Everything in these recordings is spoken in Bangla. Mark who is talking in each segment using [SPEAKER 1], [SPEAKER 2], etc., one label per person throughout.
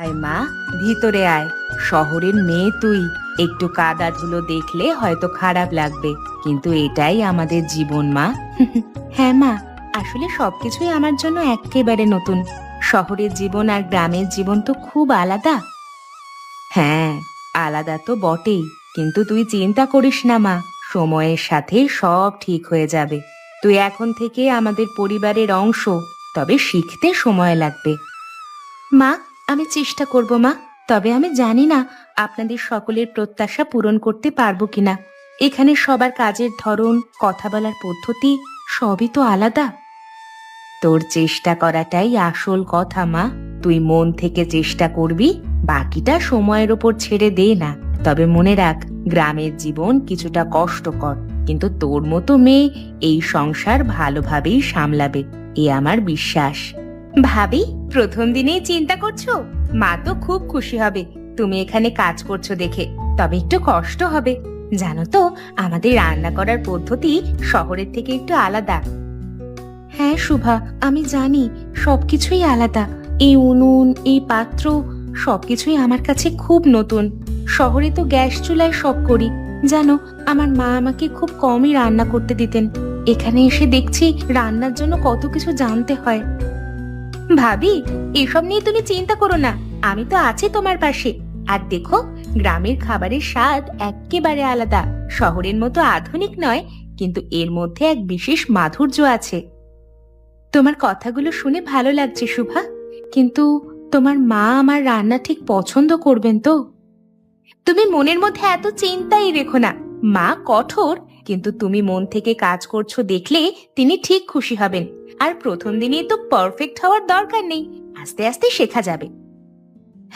[SPEAKER 1] আয় মা, ভিতরে আয়। শহরের মেয়ে তুই, একটু কাদা ধুলো দেখলে হয়তো খারাপ লাগবে, কিন্তু এটাই আমাদের জীবন মা। হ্যাঁ মা, আসলে সবকিছুই আমার জন্য একেবারে নতুন। শহরের জীবন আর গ্রামের জীবন তো খুব আলাদা। হ্যাঁ, আলাদা তো বটেই, কিন্তু তুই চিন্তা করিস না মা, সময়ের সাথে সব ঠিক হয়ে যাবে। তুই এখন থেকে আমাদের পরিবারের অংশ, তবে শিখতে সময় লাগবে। মা, আমি চেষ্টা করব মা, তবে আমি জানি না আপনাদের সকলের প্রত্যাশা পূরণ করতে পারবো কিনা। এখানে সবার কাজের ধরন, কথা বলার পদ্ধতি সবই তো আলাদা। তোর চেষ্টা করাটাই আসল কথা মা। তুই মন থেকে চেষ্টা করবি, বাকিটা সময়ের ওপর ছেড়ে দে না। তবে মনে রাখ, গ্রামের জীবন কিছুটা কষ্টকর, কিন্তু তোর মতো মেয়ে এই সংসার ভালোভাবেই সামলাবে, এ আমার বিশ্বাস। ভাবি, প্রথম দিনেই চিন্তা করছো? মা তো খুব খুশি হবে তুমি এখানে কাজ করছো দেখে। তবে একটু কষ্ট হবে, জানো তো আমাদের রান্না করার পদ্ধতি শহরের থেকে একটু আলাদা। হ্যাঁ শুভা, আমি জানি সবকিছুই আলাদা। এই উনুন, এই পাত্র সবকিছুই আমার কাছে খুব নতুন। শহরে তো গ্যাস চুলায় সব করি, জানো আমার মা আমাকে খুব কমই রান্না করতে দিতেন। এখানে এসে দেখছি রান্নার জন্য কত কিছু জানতে হয়। ভাবি, এসব নিয়ে তুমি চিন্তা করো না, আমি তো আছি তোমার পাশে। আর দেখো, গ্রামের খাবারের স্বাদ একেবারে আলাদা, শহরের মতো আধুনিক নয়, কিন্তু এর মধ্যে এক বিশেষ মাধুর্য আছে। তোমার কথাগুলো শুনে ভালো লাগছে শুভা, কিন্তু তোমার মা আমার রান্না ঠিক পছন্দ করবেন তো? তুমি মনের মধ্যে এত চিন্তাই রেখো না। মা কঠোর, কিন্তু তুমি মন থেকে কাজ করছো দেখলে তিনি ঠিক খুশি হবেন। আর প্রথম দিনেই তো পারফেক্ট হওয়ার দরকার নেই, আস্তে আস্তে শেখা যাবে।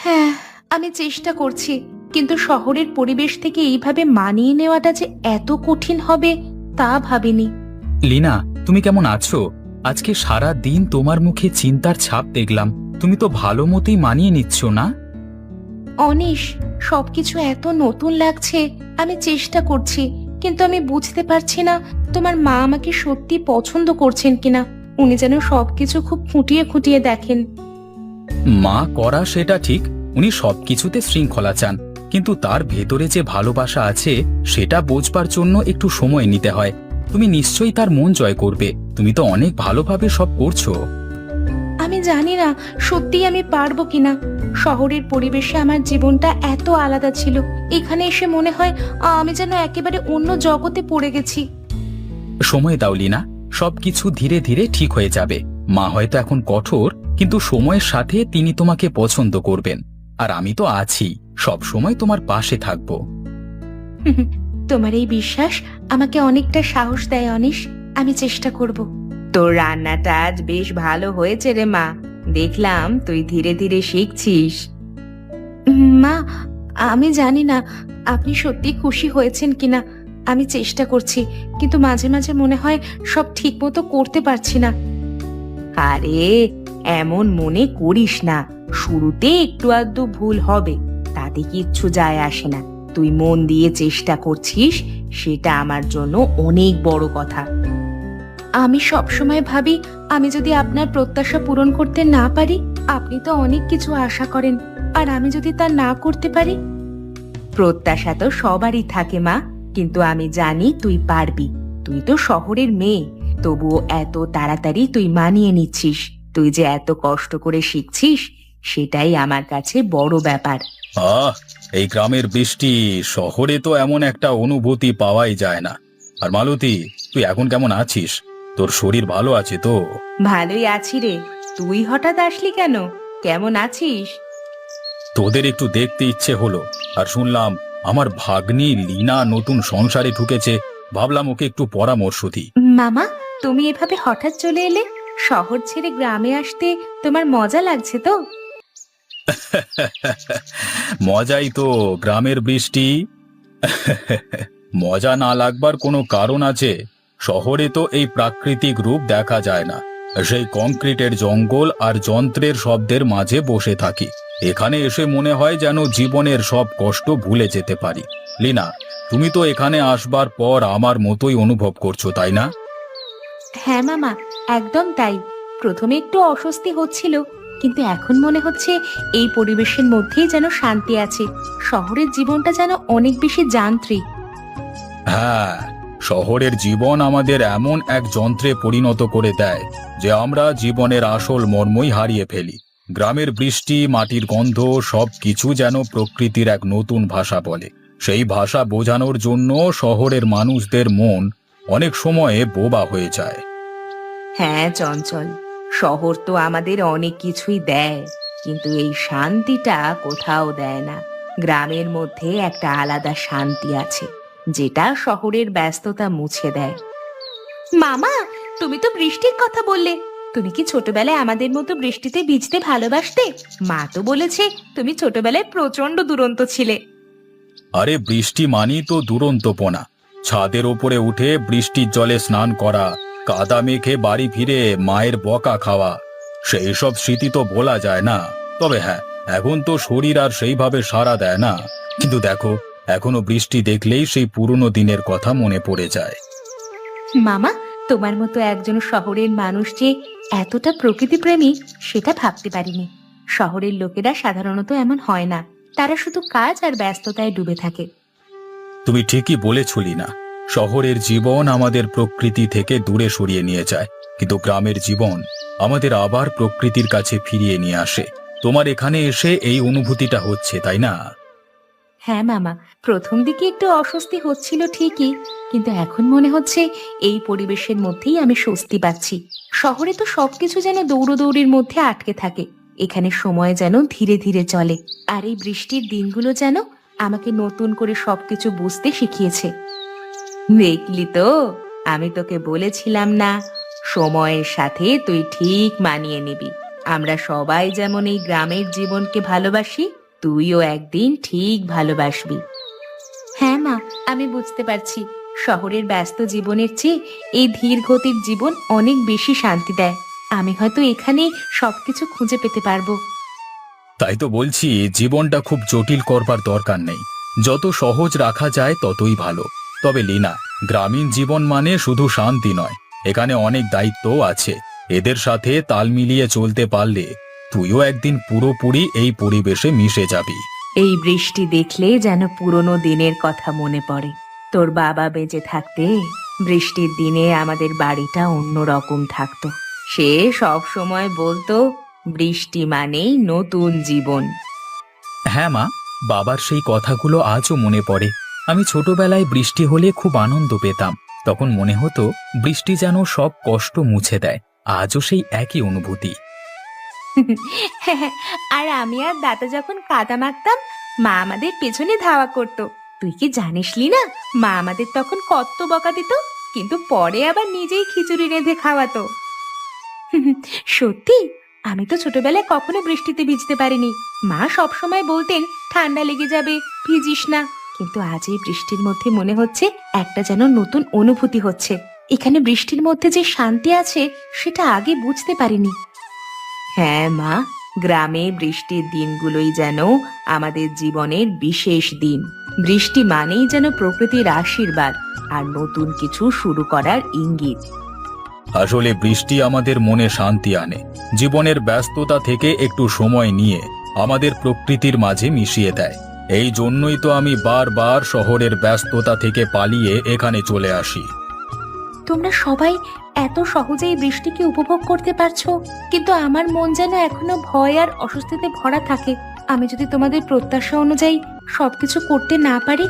[SPEAKER 1] হ্যাঁ, আমি চেষ্টা করছি, কিন্তু শহরের পরিবেশ থেকে এইভাবে মানিয়ে নেওয়াটা যে এত কঠিন হবে তা ভাবিনি।
[SPEAKER 2] লীনা, তুমি কেমন আছো? আজকে সারা দিন তোমার মুখে চিন্তার ছাপ দেখলাম। তুমি তো ভালো মতোই মানিয়ে নিচ্ছ না?
[SPEAKER 1] অনিশ, সবকিছু এত নতুন লাগছে। আমি চেষ্টা করছি, কিন্তু আমি বুঝতে পারছি না তোমার মা আমাকে সত্যি পছন্দ করছেন কিনা। উনি যেন সবকিছু খুব খুঁটিয়ে খুঁটিয়ে দেখেন।
[SPEAKER 2] মা করা সেটা ঠিক, উনি সবকিছুতে শৃঙ্খলা চান, কিন্তু তার ভেতরে যে ভালোবাসা আছে সেটা বোঝবার জন্য একটু সময় নিতে হয়। তুমি নিশ্চয়ই তার মন জয় করবে, তুমি তো অনেক ভালোভাবে সব করছো।
[SPEAKER 1] আমি জানি না সত্যি আমি পারবো কিনা। শহরের পরিবেশে আমার জীবনটা এত আলাদা ছিল, এখানে এসে মনে হয় আমি যেন একেবারে অন্য জগতে পড়ে গেছি।
[SPEAKER 2] সময় দাও লীনা, সবকিছু ধীরে ধীরে ঠিক হয়ে যাবে। মা হয়তো এখন কঠোর, কিন্তু সময়ের সাথে তিনি তোমাকে পছন্দ করবেন। আর আমি তো আছি, সব সময় তোমার পাশে থাকবো।
[SPEAKER 1] তোমার এই বিশ্বাস আমাকে অনেকটা সাহস দেয় অনিশ। আমি চেষ্টা করব। তোর রান্নাটা আজ বেশ ভালো হয়েছে রে মা, দেখলাম তুই ধীরে ধীরে শিখছিস। মা, আমি জানি না আপনি সত্যি খুশি হয়েছেন কিনা। আমি চেষ্টা করছি, কিন্তু মাঝে মাঝে মনে হয় সব ঠিক মতো করতে পারছি না। আরে, এমন মনে করিস না, শুরুতে একটু আধটু ভুল হবে, তাতে কিচ্ছু যায় আসে না। তুই মন দিয়ে চেষ্টা করছিস, সেটা আমার জন্য অনেক বড় কথা। আমি সব সময় ভাবি, আমি যদি আপনার প্রত্যাশা পূরণ করতে না পারি, আপনি তো অনেক কিছু আশা করেন, আর আমি যদি তা না করতে পারি। প্রত্যাশা তো সবারই থাকে মা, কিন্তু আমি জানি তুই পারবি। তুই তো শহরের মেয়ে, তবুও এত তাড়াতাড়ি তুই মানিয়ে নিচ্ছিস। তুই যে এত কষ্ট করে শিখছিস, সেটাই আমার কাছে বড় ব্যাপার।
[SPEAKER 2] আহ, এই গ্রামের বৃষ্টি, শহরে তো এমন একটা অনুভূতি পাওয়াই যায় না। আর মালতী, তুই এখন কেমন আছিস? তোর শরীর ভালো আছে তো?
[SPEAKER 1] ভালোই আছি রে, তুই হঠাৎ আসলি কেন? কেমন আছিস?
[SPEAKER 2] তোদের একটু দেখতে ইচ্ছে হলো, আর শুনলাম আমার ভাগ্নি লীনা নতুন সংসারে ঢুকেছে। ভাবলাম ওকে একটু পরামর্শ দিই।
[SPEAKER 1] মামা, তুমি এভাবে হঠাৎ চলে এলে? শহর ছেড়ে গ্রামে আসতে তোমার মজা লাগছে তো?
[SPEAKER 2] মজাই তো, গ্রামের বৃষ্টি। মজা না লাগবার কোনো কারণ আছে? শহরে তো এই প্রাকৃতিক রূপ দেখা যায় না, সেই কংক্রিটের জঙ্গল আর যন্ত্রের শব্দের মাঝে বসে থাকি। এখানে এসে মনে হয় যেন জীবনের সব কষ্ট ভুলে যেতে পারি। লীনা, তুমি তো এখানে আসবার পর আমার মতোই অনুভব করছো, তাই না?
[SPEAKER 1] হ্যাঁ মামা, একদম তাই। প্রথমে একটু অস্বস্তি হচ্ছিল, কিন্তু এখন মনে হচ্ছে এই পরিবেশের মধ্যেই যেন শান্তি আছে। শহরের জীবনটা যেন অনেক বেশি যান্ত্রিক।
[SPEAKER 2] হ্যাঁ, শহরের জীবন আমাদের এমন এক যন্ত্রে পরিণত করে দেয় যে আমরা জীবনের আসল মর্মই হারিয়ে ফেলি। গ্রামের বৃষ্টি, মাটির গন্ধ সবকিছু যেন প্রকৃতির এক নতুন ভাষা বলে। সেই ভাষা বোঝানোর জন্য শহরের মানুষদের মন অনেক সময়ে বোবা হয়ে যায়।
[SPEAKER 1] হ্যাঁ চঞ্চল, শহর তো আমাদের অনেক কিছুই দেয়, কিন্তু এই শান্তিটা কোথাও দেয় না। গ্রামের মধ্যে একটা আলাদা শান্তি আছে, যেটা শহরের ব্যস্ততা মুছে দেয়। মামা, তুমি তো বৃষ্টির কথা বললে, তুমি কি ছোটবেলায় আমাদের মতো বৃষ্টিতে ভিজতে ভালোবাসতে? মা তো বলেছে তুমি ছোটবেলায় প্রচন্ড দুরন্ত ছিলে।
[SPEAKER 2] আরে বৃষ্টি মানেই তো দুরন্তপনা। ছাদের ওপরে উঠে বৃষ্টির জলে স্নান করা, কাদা মেখে বাড়ি ফিরে মায়ের বকা খাওয়া, সেই সব স্মৃতি তো ভোলা যায় না। তবে হ্যাঁ, এখন তো শরীর আর সেইভাবে সাড়া দেয় না। কিন্তু দেখো, এখনো বৃষ্টি দেখলেই সেই পুরনো দিনের কথা মনে পড়ে যায়।
[SPEAKER 1] মামা, তোমার মতো একজন শহরের মানুষ যে এতটা প্রকৃতিপ্রেমী, সেটা ভাবতে পারিনি। শহরের লোকেরা সাধারণত এমন হয় না, তারা শুধু কাজ আর ব্যস্ততায় ডুবে থাকে।
[SPEAKER 2] তুমি ঠিকই বলেছলি না, শহরের জীবন আমাদের প্রকৃতি থেকে দূরে সরিয়ে নিয়ে যায়, কিন্তু গ্রামের জীবন আমাদের আবার প্রকৃতির কাছে ফিরিয়ে নিয়ে আসে। তোমার এখানে এসে এই অনুভূতিটা হচ্ছে, তাই না?
[SPEAKER 1] হ্যাঁ মামা, প্রথম দিকে একটু অস্বস্তি হচ্ছিল ঠিকই, কিন্তু এখন মনে হচ্ছে এই পরিবেশের মধ্যেই আমি স্বস্তি পাচ্ছি। শহরে তো সবকিছু যেন দৌড়দৌড়ির মধ্যে আটকে থাকে, এখানে সময় যেন ধীরে ধীরে চলে। আর এই বৃষ্টির দিনগুলো যেন আমাকে নতুন করে সবকিছু বুঝতে শিখিয়েছে। দেখলি তো, আমি তোকে বলেছিলাম না, সময়ের সাথে তুই ঠিক মানিয়ে নিবি। আমরা সবাই যেমন এই গ্রামের জীবনকে ভালোবাসি, তুইও একদিন ঠিক ভালোবাসবি। হ্যাঁ মা, আমি বুঝতে পারছি শহরের ব্যস্ত জীবনের চেয়ে এই ধীর গতির জীবন অনেক বেশি শান্তি দেয়। আমি হয়তো এখানে সবকিছু খুঁজে পেতে পারবো।
[SPEAKER 2] তাই তো বলছি, জীবনটা খুব জটিল করবার দরকার নেই। যত সহজ রাখা যায় ততই ভালো। তবে লীনা, গ্রামীণ জীবন মানে শুধু শান্তি নয়, এখানে অনেক দায়িত্বও আছে। এদের সাথে তাল মিলিয়ে চলতে পারলে তুইও একদিন পুরোপুরি এই পরিবেশে মিশে যাবি।
[SPEAKER 1] এই বৃষ্টি দেখলে যেন পুরনো দিনের কথা মনে পড়ে। তোর বাবা বেঁচে থাকতে বৃষ্টির দিনে আমাদের বাড়িটা অন্যরকম থাকতো। সে সব সময় বলতো, বৃষ্টি মানেই নতুন জীবন।
[SPEAKER 2] হ্যাঁ মা, বাবার সেই কথাগুলো আজও মনে পড়ে। আমি ছোটবেলায় বৃষ্টি হলে খুব আনন্দ পেতাম। তখন মনে হতো বৃষ্টি যেন সব কষ্ট মুছে দেয়। আজও সেই একই অনুভূতি।
[SPEAKER 1] আর আমি আর দাদা যখন কাদা মাখতাম, মা আমাদের পেছনে ধাওয়া করতো। তুই কি জানিসলি না, মা আমাদের তখন কত বকা দিত, কিন্তু পরে আবার নিজেই খিচুড়ি রেঁধে খাওয়াতো। সত্যি, আমি তো ছোটবেলায় কখনো বৃষ্টিতে ভিজতে পারিনি। মা সব সময় বলতেন ঠান্ডা লেগে যাবে, ভিজিস না। কিন্তু আজ এই বৃষ্টির মধ্যে মনে হচ্ছে একটা যেন নতুন অনুভূতি হচ্ছে। এখানে বৃষ্টির মধ্যে যে শান্তি আছে, সেটা আগে বুঝতে পারিনি। হ্যাঁ মা, গ্রামে বৃষ্টির দিনগুলোই যেন আমাদের জীবনের বিশেষ দিন। বৃষ্টি মানেই যেন প্রকৃতির আশীর্বাদ আর নতুন কিছু শুরু করার ইঙ্গিত।
[SPEAKER 2] আসলে বৃষ্টি আমাদের মনে শান্তি আনে। জীবনের ব্যস্ততা থেকে একটু সময় নিয়ে আমাদের প্রকৃতির মাঝে মিশিয়ে দেয়। এই জন্যই তো আমি বারবার শহরের ব্যস্ততা থেকে পালিয়ে এখানে চলে আসি।
[SPEAKER 1] তোমরা সবাই এত সহজেই বৃষ্টিকে উপভোগ করতে পারছো, কিন্তু আমার মন যেন এখনো ভয় আর অস্বস্তিতে ভরা থাকে। আমি যদি তোমাদের প্রত্যাশা অনুযায়ী সবকিছু করতে না পারি।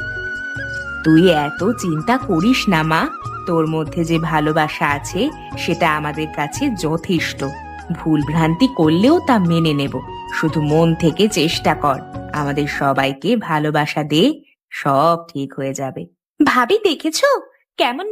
[SPEAKER 1] তুই এত চিন্তা করিস না মা, তোর মধ্যে যে ভালোবাসা আছে সেটা আমাদের কাছে যথেষ্ট। ভুল ভ্রান্তি করলেও তা মেনে নেব। শুধু মন থেকে চেষ্টা কর, আমাদের সবাইকে ভালোবাসা দে, সব ঠিক হয়ে যাবে। ভাবি, দেখেছো কেমন